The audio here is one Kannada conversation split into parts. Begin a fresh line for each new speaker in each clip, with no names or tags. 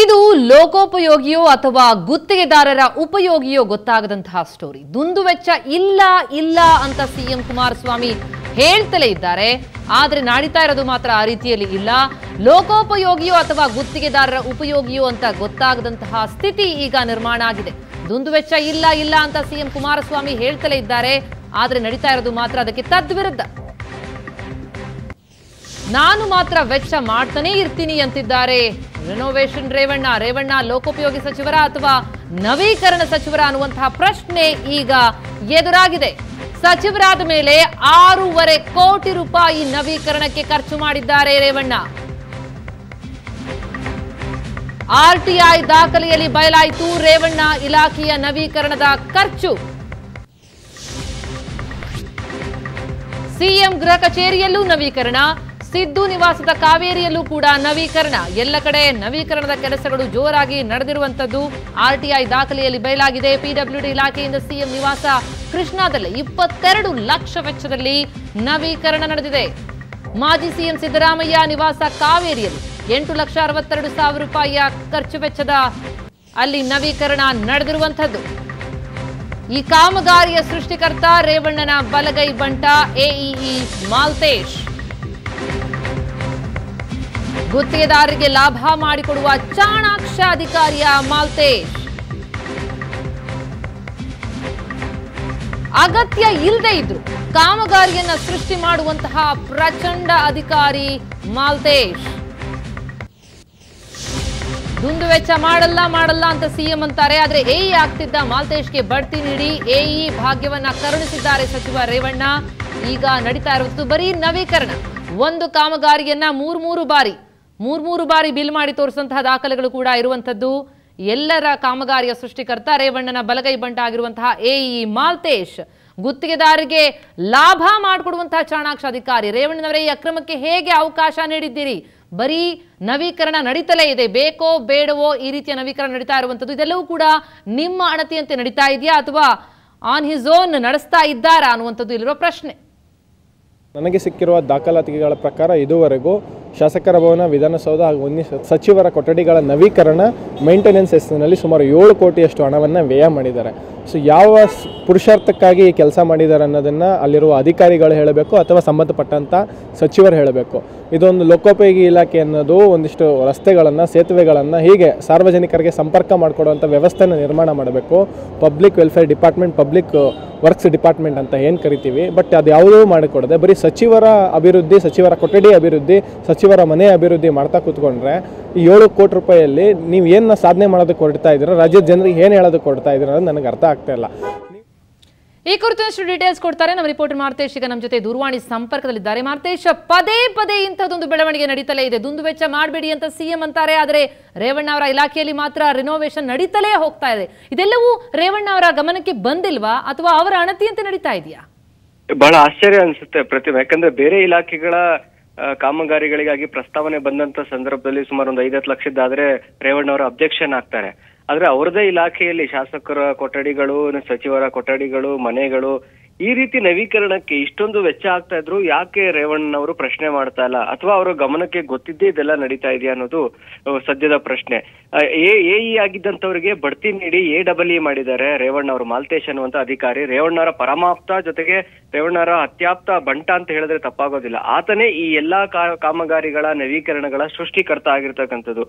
ಇದು ಲೋಕೋಪಯೋಗಿಯೋ ಅಥವಾ ಗುತ್ತಿಗೆದಾರರ ಉಪಯೋಗಿಯೋ ಗೊತ್ತಾಗದಂತಹ ಸ್ಟೋರಿ. ದುಂದುವೆಚ್ಚ ಇಲ್ಲ ಅಂತ ಸಿಎಂ ಕುಮಾರಸ್ವಾಮಿ ಹೇಳ್ತಲೇ ಇದ್ದಾರೆ. ಆದರೆ ನಡೀತಾ ಇರೋದು ಮಾತ್ರ ಆ ರೀತಿಯಲ್ಲಿ ಇಲ್ಲ. ಲೋಕೋಪಯೋಗಿಯೋ ಅಥವಾ ಗುತ್ತಿಗೆದಾರರ ಉಪಯೋಗಿಯೋ ಅಂತ ಗೊತ್ತಾಗದಂತಹ ಸ್ಥಿತಿ ಈಗ ನಿರ್ಮಾಣ ಆಗಿದೆ. ದುಂದುವೆಚ್ಚ ಇಲ್ಲ ಅಂತ ಸಿಎಂ ಕುಮಾರಸ್ವಾಮಿ ಹೇಳ್ತಲೇ ಇದ್ದಾರೆ. ಆದರೆ ನಡೀತಾ ಇರೋದು ಮಾತ್ರ ಅದಕ್ಕೆ ತದ್ವಿರುದ್ಧ. ನಾನು ಮಾತ್ರ ವೆಚ್ಚ ಮಾಡ್ತಾನೆ ಇರ್ತೀನಿ ಅಂತಿದ್ದಾರೆ ರಿನೋವೇಷನ್ ರೇವಣ್ಣ ಲೋಕೋಪಯೋಗಿ ಸಚಿವರ ಅಥವಾ ನವೀಕರಣ ಸಚಿವರ ಅನ್ನುವಂತಹ ಪ್ರಶ್ನೆ ಈಗ ಎದುರಾಗಿದೆ. ಸಚಿವರಾದ ಮೇಲೆ 6.5 ಕೋಟಿ ರೂಪಾಯಿ ನವೀಕರಣಕ್ಕೆ ಖರ್ಚು ಮಾಡಿದ್ದಾರೆ ರೇವಣ್ಣ. ಆರ್ಟಿಐ ದಾಖಲೆಯಲ್ಲಿ ಬಯಲಾಯಿತು ರೇವಣ್ಣ ಇಲಾಖೆಯ ನವೀಕರಣದ ಖರ್ಚು. ಸಿಎಂ ಗೃಹ ಕಚೇರಿಯಲ್ಲೂ ನವೀಕರಣ, ಸಿದ್ದು ನಿವಾಸದ ಕಾವೇರಿಯಲ್ಲೂ ಕೂಡ ನವೀಕರಣ. ಎಲ್ಲ ಕಡೆ ನವೀಕರಣದ ಕೆಲಸಗಳು ಜೋರಾಗಿ ನಡೆದಿರುವಂತದ್ದು ಆರ್ಟಿಐ ದಾಖಲೆಯಲ್ಲಿ ಬಯಲಾಗಿದೆ. ಪಿಡಬ್ಲ್ಯೂಡಿ ಇಲಾಖೆಯಿಂದ ಸಿಎಂ ನಿವಾಸ ಕೃಷ್ಣಾದಲ್ಲಿ 22 ಲಕ್ಷ ವೆಚ್ಚದಲ್ಲಿ ನವೀಕರಣ ನಡೆದಿದೆ. ಮಾಜಿ ಸಿಎಂ ಸಿದ್ದರಾಮಯ್ಯ ನಿವಾಸ ಕಾವೇರಿಯಲ್ಲಿ 8,62,000 ರೂಪಾಯಿಯ ಖರ್ಚು ವೆಚ್ಚದ ಅಲ್ಲಿ ನವೀಕರಣ ನಡೆದಿರುವಂತದ್ದು. ಈ ಕಾಮಗಾರಿಯ ಸೃಷ್ಟಿಕರ್ತ ರೇವಣ್ಣನ ಬಲಗೈ ಬಂಟ ಎಇಇ ಮಾಲ್ತೇಶ್. ಗುತ್ತಿಗೆದಾರರಿಗೆ ಲಾಭ ಮಾಡಿಕೊಡುವ ಚಾಣಾಕ್ಷ ಅಧಿಕಾರಿಯ ಮಾಲ್ತೇಶ್. ಅಗತ್ಯ ಇಲ್ಲದೆ ಇದ್ರು ಕಾಮಗಾರಿಯನ್ನ ಸೃಷ್ಟಿ ಮಾಡುವಂತಹ ಪ್ರಚಂಡ ಅಧಿಕಾರಿ ಮಾಲ್ತೇಶ್. ದುಂದುವೆಚ್ಚ ಮಾಡಲ್ಲ ಅಂತ ಸಿಎಂ ಅಂತಾರೆ. ಆದ್ರೆ ಎಇ ಆಗ್ತಿದ್ದ ಮಾಲ್ತೇಶ್ಗೆ ಬಡ್ತಿ ನೀಡಿ ಎಇ ಭಾಗ್ಯವನ್ನ ಕರುಣಿಸಿದ್ದಾರೆ ಸಚಿವ ರೇವಣ್ಣ. ಈಗ ನಡೀತಾ ಇರುವುದು ಬರೀ ನವೀಕರಣ. ಒಂದು ಕಾಮಗಾರಿಯನ್ನ ಮೂರು ಬಾರಿ ಬಿಲ್ ಮಾಡಿ ತೋರಿಸುವಂತಹ ದಾಖಲೆಗಳು ಕೂಡ ಇರುವಂತದ್ದು. ಎಲ್ಲರ ಕಾಮಗಾರಿಯ ಸೃಷ್ಟಿಕರ್ತ ರೇವಣ್ಣನ ಬಲಗೈ ಬಂಟ ಆಗಿರುವಂತಹ ಎಇ ಮಾಲ್ತೇಶ್. ಗುತ್ತಿಗೆದಾರರಿಗೆ ಲಾಭ ಮಾಡಿಕೊಡುವಂತಹ ಚಾಣಾಕ್ಷ ಅಧಿಕಾರಿ. ರೇವಣ್ಣನವರೇ, ಈ ಅಕ್ರಮಕ್ಕೆ ಹೇಗೆ ಅವಕಾಶ ನೀಡಿದ್ದೀರಿ? ಬರೀ ನವೀಕರಣ ನಡೀತಲೇ ಇದೆ, ಬೇಕೋ ಬೇಡವೋ ಈ ರೀತಿಯ ನವೀಕರಣ ನಡೀತಾ ಇರುವಂತದ್ದು. ಇದೆಲ್ಲವೂ ಕೂಡ ನಿಮ್ಮ ಅಣತಿಯಂತೆ ನಡೀತಾ ಇದೆಯಾ ಅಥವಾ ಆನ್ ಹಿಸ್ ಓನ್ ನಡೆಸ್ತಾ ಇದ್ದಾರಾ ಅನ್ನುವಂಥದ್ದು ಇಲ್ಲಿರುವ ಪ್ರಶ್ನೆ.
ನನಗೆ ಸಿಕ್ಕಿರುವ ದಾಖಲಾತಿಗಳ ಪ್ರಕಾರ ಇದುವರೆಗೂ ಶಾಸಕರ ಭವನ, ವಿಧಾನಸೌಧ ಹಾಗೂ ಸಚಿವರ ಕೊಠಡಿಗಳ ನವೀಕರಣ ಮೇಂಟೆನೆನ್ಸ್ ಹೆಸರಿನಲ್ಲಿ ಸುಮಾರು 7 ಕೋಟಿಯಷ್ಟು ಹಣವನ್ನು ವ್ಯಯ ಮಾಡಿದ್ದಾರೆ. ಸೊ ಯಾವ ಪುರುಷಾರ್ಥಕ್ಕಾಗಿ ಈ ಕೆಲಸ ಮಾಡಿದ್ದಾರೆ ಅನ್ನೋದನ್ನು ಅಲ್ಲಿರುವ ಅಧಿಕಾರಿಗಳು ಹೇಳಬೇಕು ಅಥವಾ ಸಂಬಂಧಪಟ್ಟಂಥ ಸಚಿವರು ಹೇಳಬೇಕು. ಇದೊಂದು ಲೋಕೋಪಯೋಗಿ ಇಲಾಖೆ ಅನ್ನೋದು ಒಂದಿಷ್ಟು ರಸ್ತೆಗಳನ್ನು, ಸೇತುವೆಗಳನ್ನು, ಹೀಗೆ ಸಾರ್ವಜನಿಕರಿಗೆ ಸಂಪರ್ಕ ಮಾಡಿಕೊಡುವಂಥ ವ್ಯವಸ್ಥೆನ ನಿರ್ಮಾಣ ಮಾಡಬೇಕು. Public welfare department, public works department ಅಂತ ಏನು ಕರಿತೀವಿ. ಬಟ್ ಅದು ಯಾವುದೂ ಮಾಡಿಕೊಡದೆ ಬರೀ ಸಚಿವರ ಅಭಿವೃದ್ಧಿ, ಸಚಿವರ ಕೊಠಡಿ ಅಭಿವೃದ್ಧಿ, ಸಚಿವರ ಮನೆ ಅಭಿವೃದ್ಧಿ ಮಾಡ್ತಾ ಕೂತ್ಕೊಂಡ್ರೆ ಈ 7 ಕೋಟಿ ರೂಪಾಯಿಯಲ್ಲಿ ನೀವು ಏನು ಸಾಧನೆ ಮಾಡೋದಕ್ಕೆ ಹೊರಡ್ತಾ ಇದ್ದೀರಾ, ರಾಜ್ಯದ ಜನರಿಗೆ ಏನು ಹೇಳೋದಕ್ಕೆ ಹೊರಡ್ತಾ ಇದ್ದೀರಾ ಅನ್ನೋದು ನನಗೆ ಅರ್ಥ ಆಗ್ತಾ ಇಲ್ಲ.
ಈ ಕುರಿತಷ್ಟು ಡೀಟೇಲ್ಸ್ ಕೊಡ್ತಾರೆ ನಮ್ಮ ರಿಪೋರ್ಟರ್ ಮಾರ್ತೇಶ್. ಈಗ ನಮ್ಮ ಜೊತೆ ದೂರವಾಣಿ ಸಂಪರ್ಕದಲ್ಲಿದ್ದಾರೆ. ಮಾರ್ತೇಶ್, ಪದೇ ಇಂಥದ್ದೊಂದು ಬೆಳವಣಿಗೆ ನಡೀತಲೇ ಇದೆ. ದುಂದುವೆಚ್ಚ ಮಾಡಬೇಡಿ ಅಂತ ಸಿಎಂ ಅಂತಾರೆ, ಆದರೆ ರೇವಣ್ಣ ಅವರ ಇಲಾಖೆಯಲ್ಲಿ ಮಾತ್ರ ರಿನೋವೇಷನ್ ನಡೀತಲೇ ಹೋಗ್ತಾ ಇದೆ. ಇದೆಲ್ಲವೂ ರೇವಣ್ಣ ಅವರ ಗಮನಕ್ಕೆ ಬಂದಿಲ್ವಾ ಅಥವಾ ಅವರ ಅಣತಿಯಂತೆ ನಡೀತಾ ಇದೆಯಾ?
ಬಹಳ ಆಶ್ಚರ್ಯ ಅನ್ಸುತ್ತೆ ಪ್ರತಿಮೆ. ಯಾಕಂದ್ರೆ ಬೇರೆ ಇಲಾಖೆಗಳ ಕಾಮಗಾರಿಗಳಿಗಾಗಿ ಪ್ರಸ್ತಾವನೆ ಬಂದಂತ ಸಂದರ್ಭದಲ್ಲಿ ಸುಮಾರು ಒಂದು 5-10 ಲಕ್ಷದ್ದಾದ್ರೆ ರೇವಣ್ಣ ಅವರ ಅಬ್ಜೆಕ್ಷನ್ ಆಗ್ತಾರೆ. ಆದ್ರೆ ಅವರದೇ ಇಲಾಖೆಯಲ್ಲಿ ಶಾಸಕರ ಕೊಠಡಿಗಳು, ಸಚಿವರ ಕೊಠಡಿಗಳು, ಮನೆಗಳು, ಈ ರೀತಿ ನವೀಕರಣಕ್ಕೆ ಇಷ್ಟೊಂದು ವೆಚ್ಚ ಆಗ್ತಾ ಇದ್ರು ಯಾಕೆ ರೇವಣ್ಣನವರು ಪ್ರಶ್ನೆ ಮಾಡ್ತಾ ಇಲ್ಲ? ಅಥವಾ ಅವರ ಗಮನಕ್ಕೆ ಗೊತ್ತಿದ್ದೇ ಇದೆಲ್ಲ ನಡೀತಾ ಇದೆಯಾ ಅನ್ನೋದು ಸದ್ಯದ ಪ್ರಶ್ನೆ. ಎಇ ಆಗಿದ್ದಂಥವ್ರಿಗೆ ಬಡ್ತಿ ನೀಡಿ ಎಡಬ್ಲ್ಯೂ ಮಾಡಿದ್ದಾರೆ ರೇವಣ್ಣ ಅವರು. ಮಾಲ್ತೇಶ್ ಅನ್ನುವಂತ ಅಧಿಕಾರಿ ರೇವಣ್ಣವರ ಪರಮಾಪ್ತ, ಜೊತೆಗೆ ರೇವಣ್ಣವರ ಅತ್ಯಾಪ್ತ ಬಂಟ ಅಂತ ಹೇಳಿದ್ರೆ ತಪ್ಪಾಗೋದಿಲ್ಲ. ಆತನೇ ಈ ಎಲ್ಲಾ ಕಾಮಗಾರಿಗಳ ನವೀಕರಣಗಳ ಸೃಷ್ಟಿಕರ್ತ ಆಗಿರ್ತಕ್ಕಂಥದ್ದು.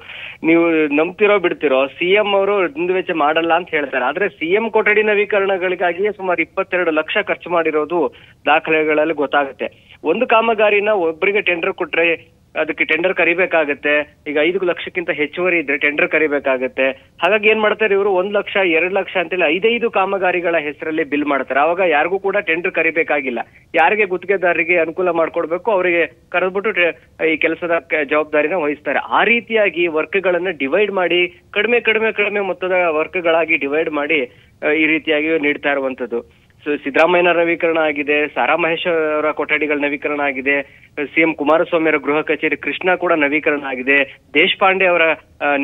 ನೀವು ನಂಬ್ತಿರೋ ಬಿಡ್ತಿರೋ, ಸಿಎಂ ಅವರು ದುಂದುವೆಚ್ಚ ಮಾಡಲ್ಲ ಅಂತ ಹೇಳ್ತಾರೆ. ಆದ್ರೆ ಸಿಎಂ ಕೊಠಡಿ ನವೀಕರಣಗಳಿಗಾಗಿಯೇ ಸುಮಾರು 22 ಲಕ್ಷ ಖರ್ಚು ಮಾಡಿರೋದು ದಾಖಲೆಗಳಲ್ಲಿ ಗೊತ್ತಾಗುತ್ತೆ. ಒಂದು ಕಾಮಗಾರಿನ ಒಬ್ಬರಿಗೆ ಟೆಂಡರ್ ಕೊಟ್ರೆ ಅದಕ್ಕೆ ಟೆಂಡರ್ ಕರಿಬೇಕಾಗತ್ತೆ. ಈಗ 5 ಲಕ್ಷಕ್ಕಿಂತ ಹೆಚ್ಚುವರಿ ಇದ್ರೆ ಟೆಂಡರ್ ಕರಿಬೇಕಾಗತ್ತೆ. ಹಾಗಾಗಿ ಏನ್ ಮಾಡ್ತಾರೆ ಇವರು, 1 ಲಕ್ಷ 2 ಲಕ್ಷ ಅಂತೇಳಿ 5 ಕಾಮಗಾರಿಗಳ ಹೆಸರಲ್ಲಿ ಬಿಲ್ ಮಾಡ್ತಾರೆ. ಅವಾಗ ಯಾರಿಗೂ ಕೂಡ ಟೆಂಡರ್ ಕರಿಬೇಕಾಗಿಲ್ಲ. ಯಾರಿಗೆ ಗುತ್ತಿಗೆದಾರರಿಗೆ ಅನುಕೂಲ ಮಾಡ್ಕೊಡ್ಬೇಕು ಅವರಿಗೆ ಕರೆದ್ಬಿಟ್ಟು ಈ ಕೆಲಸದ ಜವಾಬ್ದಾರಿನ ವಹಿಸ್ತಾರೆ. ಆ ರೀತಿಯಾಗಿ ವರ್ಕ್ಗಳನ್ನ ಡಿವೈಡ್ ಮಾಡಿ ಕಡಿಮೆ ಮೊತ್ತದ ವರ್ಕ್ಗಳಾಗಿ ಡಿವೈಡ್ ಮಾಡಿ ಈ ರೀತಿಯಾಗಿ ನೀಡ್ತಾ ಇರುವಂತದ್ದು. ಸಿದ್ದರಾಮಯ್ಯನ ನವೀಕರಣ ಆಗಿದೆ, ಸಾರಾ ಮಹೇಶ್ ಅವರ ಕೊಠಡಿಗಳ ನವೀಕರಣ ಆಗಿದೆ, ಸಿಎಂ ಕುಮಾರಸ್ವಾಮಿ ಅವರ ಗೃಹ ಕಚೇರಿ ಕೃಷ್ಣ ಕೂಡ ನವೀಕರಣ ಆಗಿದೆ, ದೇಶಪಾಂಡೆ ಅವರ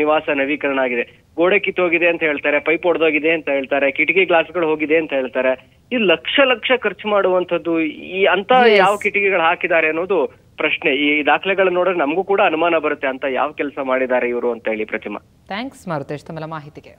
ನಿವಾಸ ನವೀಕರಣ ಆಗಿದೆ. ಗೋಡೆ ಕಿತ್ತೋಗಿದೆ ಅಂತ ಹೇಳ್ತಾರೆ, ಪೈಪ್ ಒಡೆದೋಗಿದೆ ಅಂತ ಹೇಳ್ತಾರೆ, ಕಿಟಕಿ ಗ್ಲಾಸ್ಗಳು ಹೋಗಿದೆ ಅಂತ ಹೇಳ್ತಾರೆ. ಈ ಲಕ್ಷ ಖರ್ಚು ಮಾಡುವಂತದ್ದು ಈ ಅಂತ ಯಾವ ಕಿಟಕಿಗಳು ಹಾಕಿದ್ದಾರೆ ಅನ್ನೋದು ಪ್ರಶ್ನೆ. ಈ ದಾಖಲೆಗಳನ್ನ ನೋಡಿದ್ರೆ ನಮಗೂ ಕೂಡ ಅನುಮಾನ ಬರುತ್ತೆ ಅಂತ ಯಾವ ಕೆಲಸ ಮಾಡಿದ್ದಾರೆ ಇವರು ಅಂತ ಹೇಳಿ. ಪ್ರತಿಮಾ,
ಥ್ಯಾಂಕ್ಸ್ ಮಾರುತೇಶ್ ತಮ್ಮ ಮಾಹಿತಿಗೆ.